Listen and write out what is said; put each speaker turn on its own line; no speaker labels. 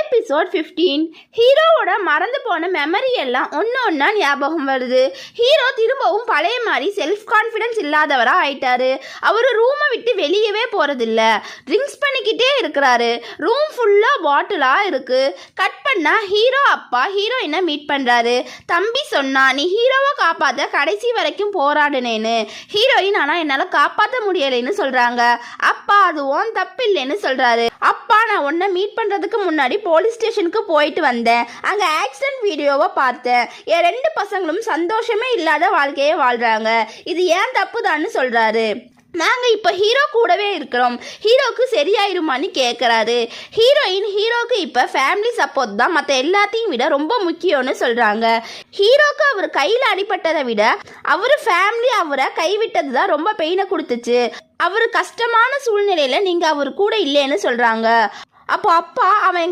Episode 15. ஹீரோவோட மறந்து போன மெமரி எல்லாம் ஒன்னா ஞாபகம் வருது. ஹீரோ திரும்பவும் பழைய மாதிரி செல்ஃப் கான்ஃபிடன்ஸ் இல்லாதவரா ஆயிட்டாரு. அவரு ரூமை விட்டு வெளியவே போறதில்ல. ட்ரிங்க்ஸ் பண்ணிக்கிட்டே இருக்கிறாரு. ரூம் ஃபுல்லா பாட்டிலா இருக்கு. கட் பண்ணா ஹீரோ அப்பா ஹீரோயினை மீட் பண்றாரு. தம்பி சொன்னா, நீ ஹீரோவை காப்பாத்த கடைசி வரைக்கும் போராடுனேன்னு. ஹீரோயின் ஆனா என்னால காப்பாற்ற முடியலைன்னு சொல்றாங்க. அப்பா அது ஓன் தப்பு இல்லைன்னு சொல்றாரு. அப்பா நான் உன்னை மீட் பண்றதுக்கு முன்னாடி போலீஸ் ஸ்டேஷனுக்கு போயிட்டு வந்தேன். அங்கே ஆக்சிடென்ட் வீடியோவை பார்த்தேன். என் 2 பசங்களும் சந்தோஷமே இல்லாத வாழ்க்கையை வாழ்கிறாங்க. இது ஏன் தப்புதான்னு சொல்கிறாரு. நாங்கள் இப்போ ஹீரோ கூடவே இருக்கிறோம். ஹீரோக்கு சரியாயிருமான்னு கேட்குறாரு. ஹீரோயின் ஹீரோக்கு இப்போ ஃபேமிலி சப்போர்ட் தான் மற்ற எல்லாத்தையும் விட ரொம்ப முக்கியம்னு சொல்கிறாங்க. ஹீரோக்கு அவர் கையில் அடிபட்டதை விட அவர் ஃபேமிலி அவரை கைவிட்டது தான் ரொம்ப பெயினை கொடுத்துச்சு. அவர் கஷ்டமான சூழ்நிலையில் நீங்கள் அவர் கூட இல்லைன்னு சொல்கிறாங்க. அப்போ அப்பா அவன் எங்கள்